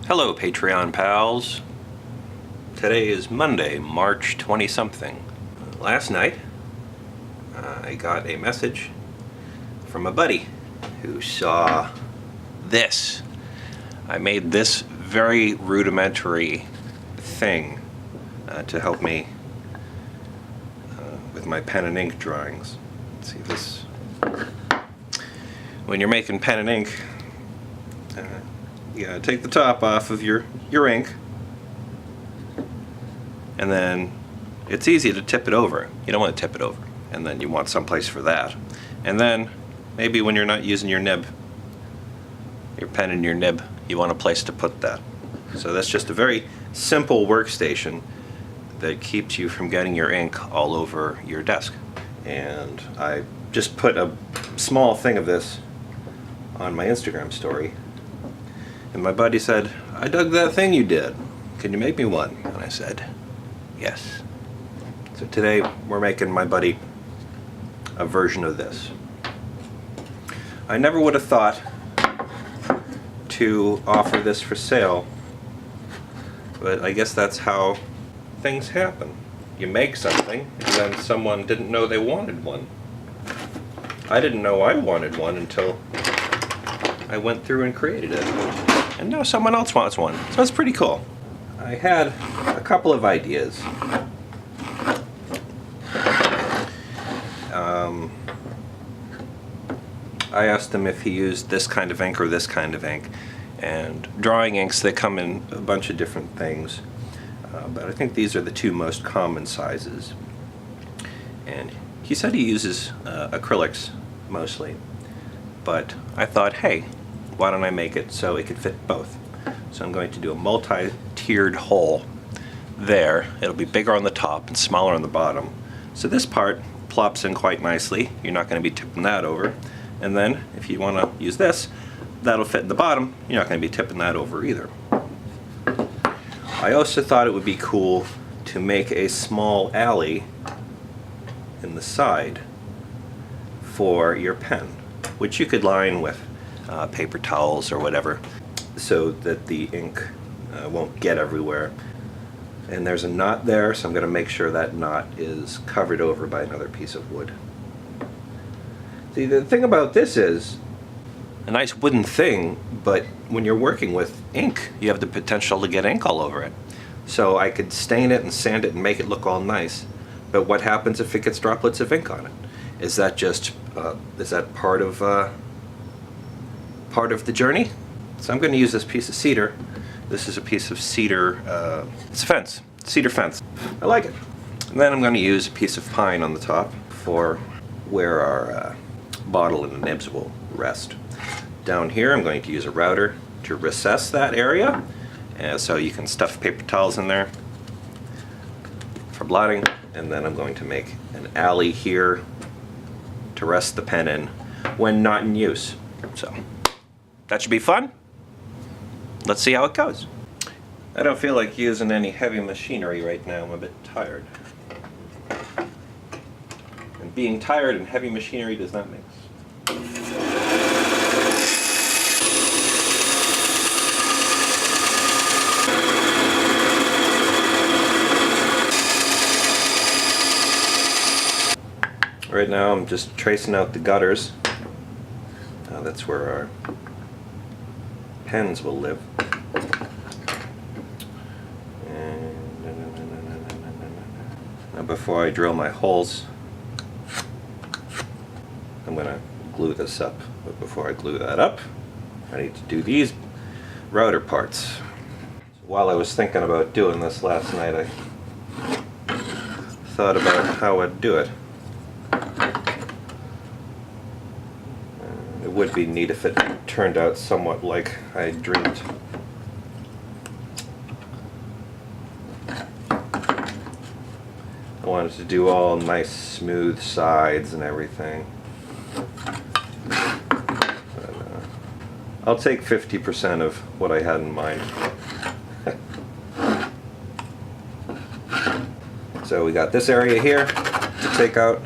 Hello Patreon pals. Today is Monday, March 20-something. Last night I got a message from a buddy who saw this. I made this very rudimentary thing to help me with my pen and ink drawings. Let's see this. When you're making pen and ink, you gotta take the top off of your ink, and then it's easy to tip it over. You don't want to tip it over, and then you want some place for that. And then maybe when you're not using your nib, your pen and your nib, you want a place to put that. So that's just a very simple workstation that keeps you from getting your ink all over your desk. And I just put a small thing of this on my Instagram story. And my buddy said, "I dug that thing you did. Can you make me one?" And I said, yes. So today we're making my buddy a version of this. I never would have thought to offer this for sale, but I guess that's how things happen. You make something and then someone didn't know they wanted one. I didn't know I wanted one until I went through and created it. And now someone else wants one. So it's pretty cool. I had a couple of ideas. I asked him if he used this kind of ink or this kind of ink. And drawing inks, they come in a bunch of different things. But I think these are the two most common sizes. And he said he uses acrylics mostly. But I thought, hey, why don't I make it so it could fit both? So I'm going to do a multi-tiered hole there. It'll be bigger on the top and smaller on the bottom. So this part plops in quite nicely. You're not going to be tipping that over. And then if you want to use this, that'll fit in the bottom. You're not going to be tipping that over either. I also thought it would be cool to make a small alley in the side for your pen, which you could line with paper towels or whatever, so that the ink won't get everywhere. And there's a knot there, so I'm going to make sure that knot is covered over by another piece of wood. See, the thing about this is, a nice wooden thing, but when you're working with ink, you have the potential to get ink all over it. So I could stain it and sand it and make it look all nice, but what happens if it gets droplets of ink on it? Is that just is that part of the journey? So I'm going to use this piece of cedar. This is a piece of cedar. It's a fence, cedar fence. I like it. And then I'm going to use a piece of pine on the top for where our bottle and the nibs will rest. Down here I'm going to use a router to recess that area, so you can stuff paper towels in there for blotting. And then I'm going to make an alley here to rest the pen in when not in use. So that should be fun. Let's see how it goes. I don't feel like using any heavy machinery right now. I'm a bit tired. And being tired and heavy machinery does not mix. Right now I'm just tracing out the gutters. That's where our pens will live. Now before I drill my holes, I'm going to glue this up. But before I glue that up, I need to do these router parts. So while I was thinking about doing this last night, I thought about how I'd do it. It would be neat if it turned out somewhat like I dreamed. I wanted to do all nice smooth sides and everything. But, I'll take 50% of what I had in mind. So we got this area here to take out,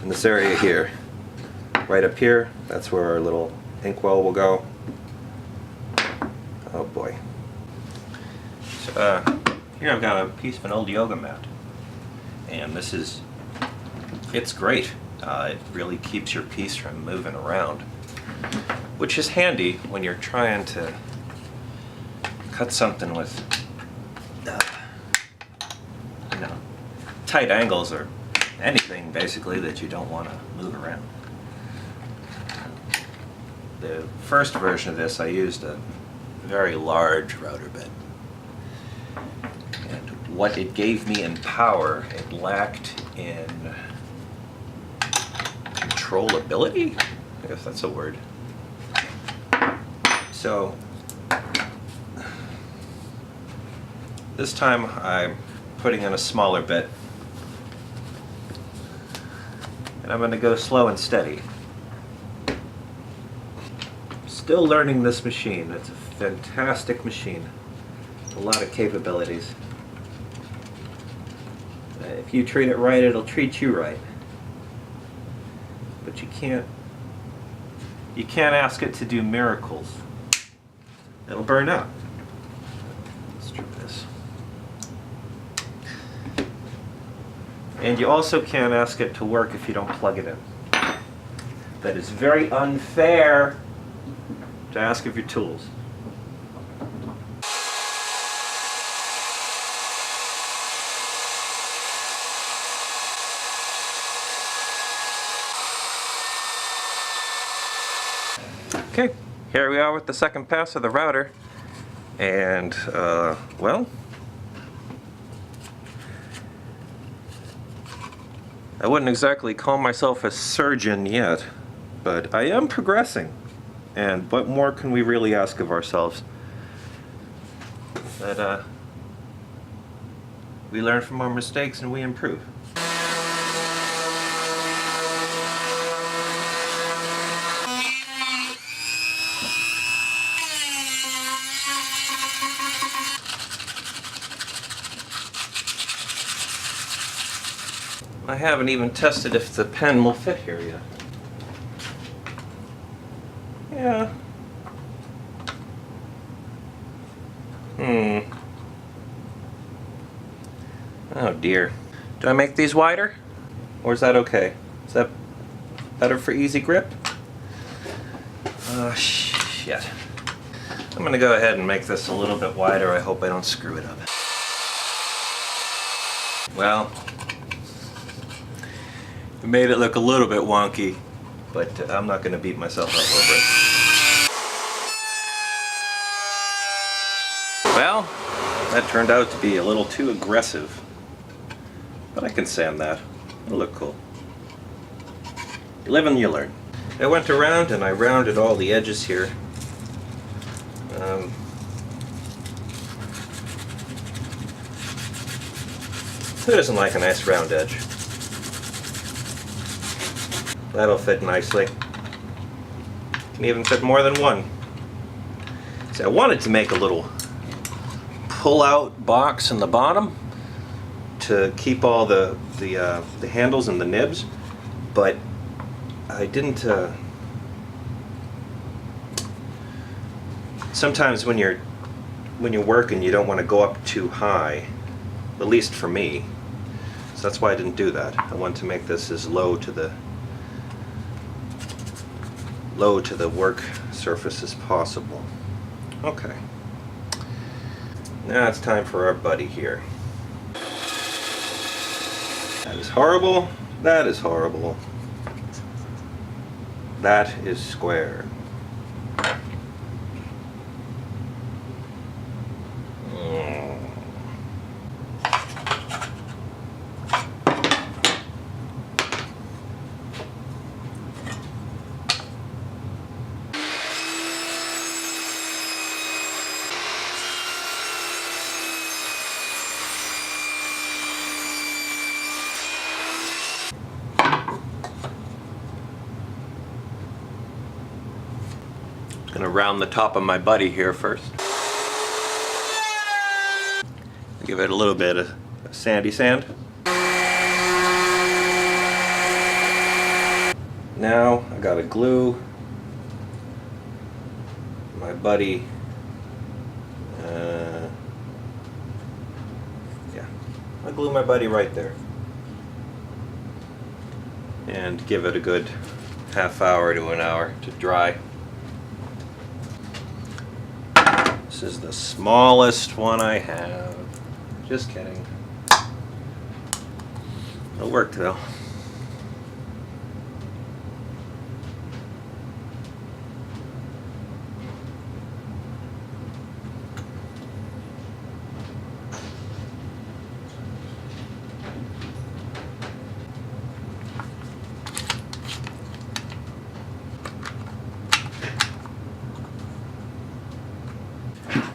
and this area here. Right up here, that's where our little inkwell will go. Oh boy. So, here I've got a piece of an old yoga mat, and it's great. It really keeps your piece from moving around, which is handy when you're trying to cut something with tight angles or anything basically that you don't want to move around. The first version of this I used a very large router bit, and what it gave me in power it lacked in controllability, I guess that's a word. So this time I'm putting in a smaller bit, and I'm going to go slow and steady. Still learning this machine. It's a fantastic machine. A lot of capabilities. If you treat it right, it'll treat you right. But you can't ask it to do miracles. It'll burn out. Let's try this. And you also can't ask it to work if you don't plug it in. That is very unfair to ask of your tools. Okay, here we are with the second pass of the router, and well, I wouldn't exactly call myself a surgeon yet, but I am progressing. And what more can we really ask of ourselves? That we learn from our mistakes and we improve. I haven't even tested if the pen will fit here yet. Yeah. Oh dear. Do I make these wider? Or is that okay? Is that better for easy grip? Shit. I'm gonna go ahead and make this a little bit wider. I hope I don't screw it up. Well, I made it look a little bit wonky, but I'm not gonna beat myself up over it. Well, that turned out to be a little too aggressive, but I can sand that. It'll look cool. You live and you learn. I went around and I rounded all the edges here. Who doesn't like a nice round edge? That'll fit nicely. Can even fit more than one. See, I wanted to make a little pull-out box in the bottom to keep all the handles and the nibs, but I didn't. Sometimes when you're working, you don't want to go up too high, at least for me. So that's why I didn't do that. I wanted to make this as low to the work surface as possible. Okay. Now it's time for our buddy here. That is horrible. That is horrible. That is square. Gonna round the top of my buddy here first. Give it a little bit of sandy sand. Now I gotta glue my buddy Yeah, I'll glue my buddy right there. And give it a good half hour to an hour to dry. This is the smallest one I have. Just kidding. It'll work though.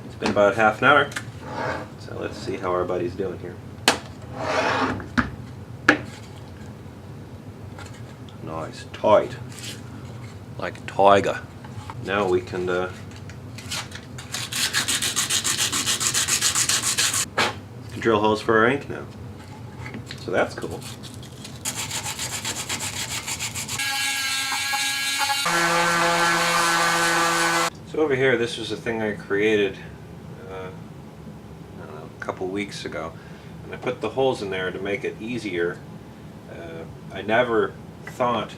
It's been about half an hour, so let's see how our buddy's doing here. Nice, tight, like a tiger. Now we can drill holes for our ink now, so that's cool. So over here, this was a thing I created I don't know, a couple weeks ago, and I put the holes in there to make it easier. I never thought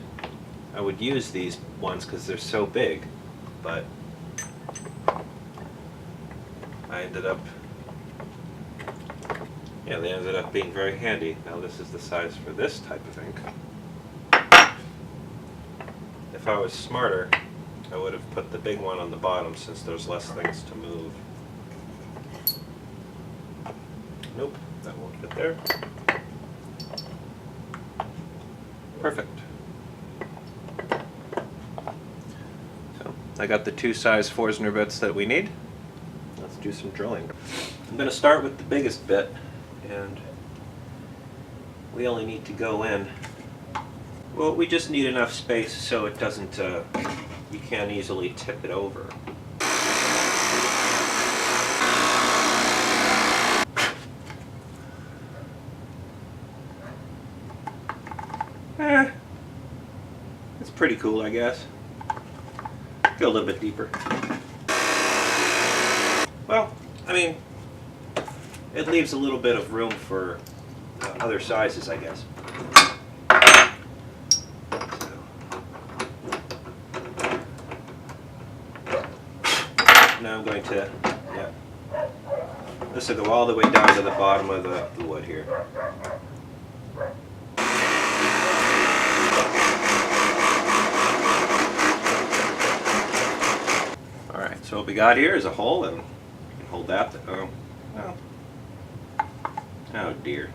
I would use these ones because they're so big, but I ended up, yeah, they ended up being very handy. Now this is the size for this type of ink. If I was smarter, I would have put the big one on the bottom since there's less things to move. Nope, that won't fit there. Perfect. So I got the two size Forstner bits that we need. Let's do some drilling. I'm going to start with the biggest bit, and we only need to go in. Well, we just need enough space so it doesn't, you can't easily tip it over. It's pretty cool, I guess. Go a little bit deeper. Well, I mean, it leaves a little bit of room for other sizes, I guess. Now I'm going to, this will go all the way down to the bottom of the wood here. Alright, so what we got here is a hole, and we can hold that, oh dear.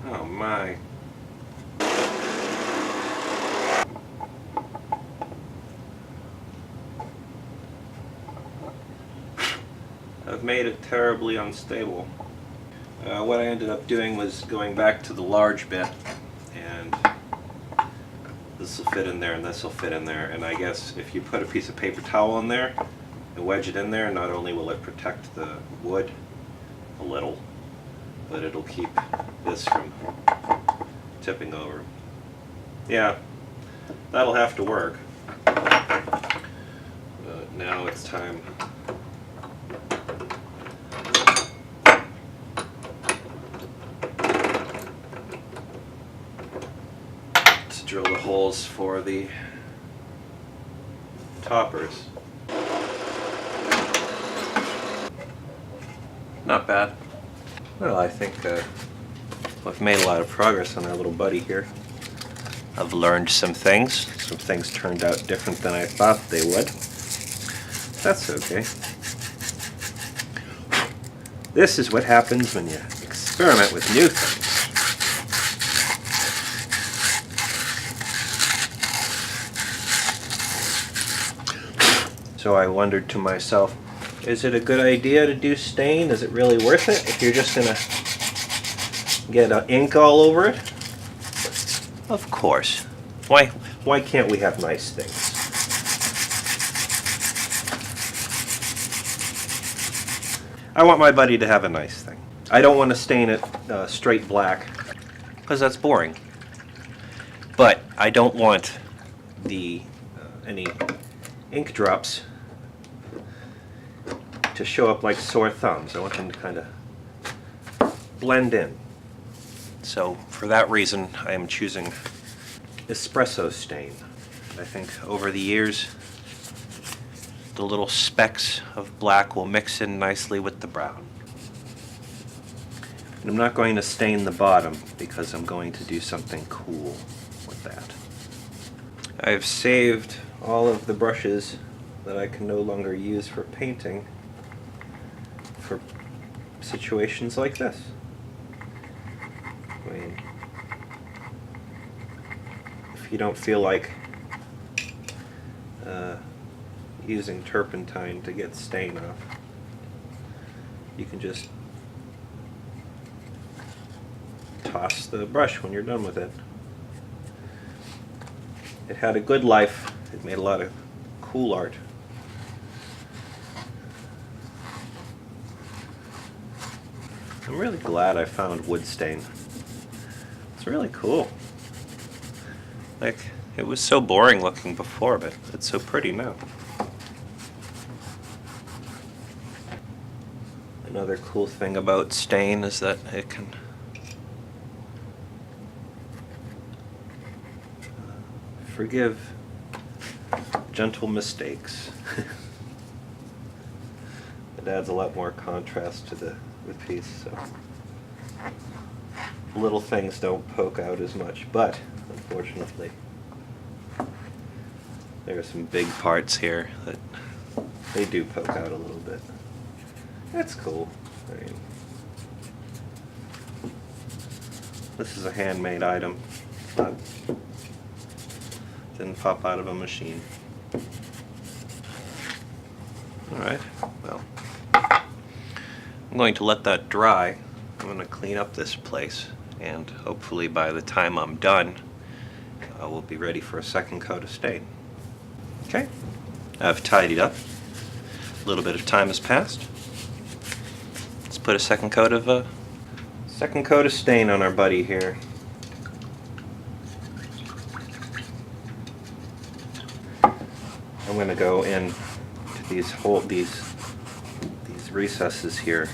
Oh my. I've made it terribly unstable. What I ended up doing was going back to the large bit, and this will fit in there and this will fit in there, and I guess if you put a piece of paper towel in there and wedge it in there, not only will it protect the wood a little, but it'll keep this from tipping over. Yeah, that'll have to work. But now it's time to drill the holes for the toppers. Not bad. Well, I think I've made a lot of progress on our little buddy here. I've learned some things. Some things turned out different than I thought they would. That's okay. This is what happens when you experiment with new things. So I wondered to myself, is it a good idea to do stain? Is it really worth it if you're just going to get ink all over it? Of course. Why can't we have nice things? I want my buddy to have a nice thing. I don't want to stain it straight black because that's boring. But I don't want the any ink drops to show up like sore thumbs. I want them to kind of blend in. So for that reason, I am choosing espresso stain. I think over the years, the little specks of black will mix in nicely with the brown. And I'm not going to stain the bottom because I'm going to do something cool with that. I've saved all of the brushes that I can no longer use for painting for situations like this. I mean, if you don't feel like using turpentine to get stain off, you can just toss the brush when you're done with it. It had a good life. It made a lot of cool art. I'm really glad I found wood stain. It's really cool. Like, it was so boring looking before, but it's so pretty now. Another cool thing about stain is that it can forgive gentle mistakes. It adds a lot more contrast to the piece, so little things don't poke out as much, but unfortunately there are some big parts here that they do poke out a little bit. That's cool. I mean, this is a handmade item. Didn't pop out of a machine. Alright, well, I'm going to let that dry. I'm going to clean up this place, and hopefully by the time I'm done, I will be ready for a second coat of stain. Okay, I've tidied up. A little bit of time has passed. Let's put a second coat of stain on our buddy here. I'm going to go in to these recesses here,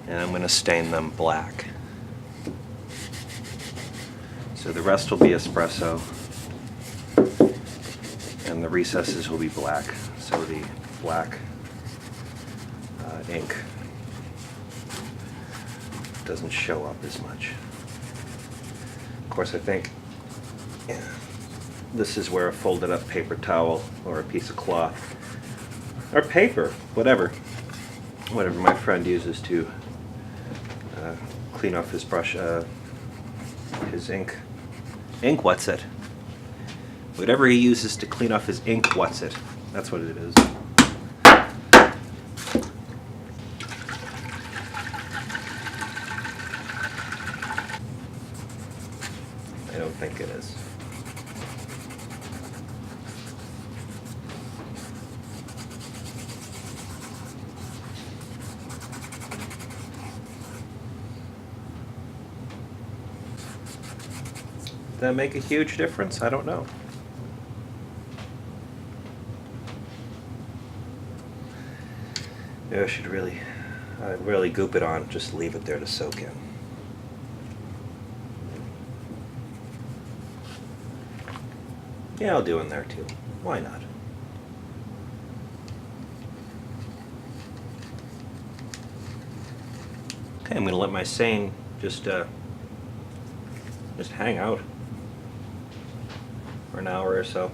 and I'm going to stain them black. So the rest will be espresso, and the recesses will be black. So the black ink doesn't show up as much. Of course, I think this is where a folded up paper towel or a piece of cloth or paper, whatever my friend uses to clean off his brush, his ink. Ink what's it? Whatever he uses to clean off his ink what's it? That's what it is. I don't think it is. Does that make a huge difference? I don't know. Maybe I should really goop it on, just leave it there to soak in. Yeah, I'll do in there too. Why not? Okay, I'm going to let my stain just hang out for an hour or so.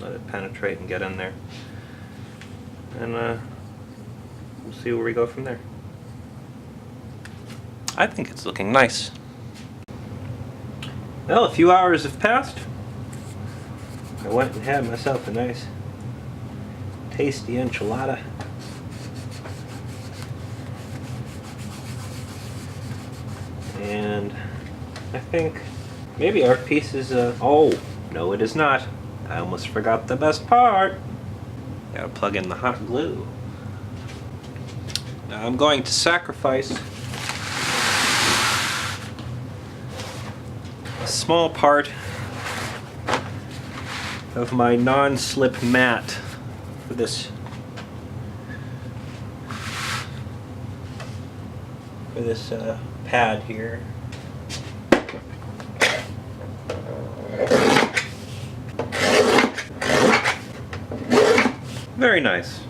Let it penetrate and get in there. And we'll see where we go from there. I think it's looking nice. Well, a few hours have passed. I went and had myself a nice tasty enchilada. And I think maybe our piece is oh, no it is not. I almost forgot the best part. Gotta plug in the hot glue. Now I'm going to sacrifice a small part of my non-slip mat for this pad here. Very nice.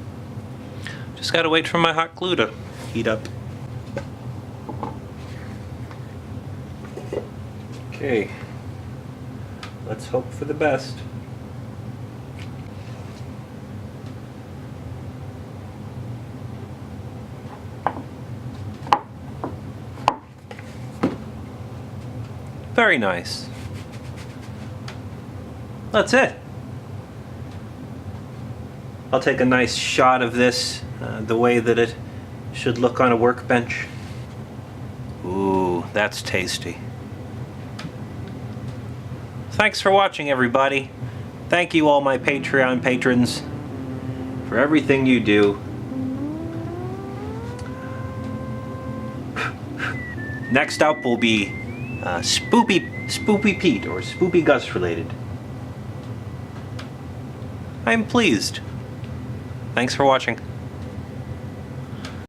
Just gotta wait for my hot glue to heat up. Okay, let's hope for the best. Very nice. That's it. I'll take a nice shot of this the way that it should look on a workbench. Ooh, that's tasty. Thanks for watching, everybody. Thank you, all my Patreon patrons, for everything you do. Next up will be Spoopy Pete, or Spoopy Gus related. I'm pleased. Thanks for watching.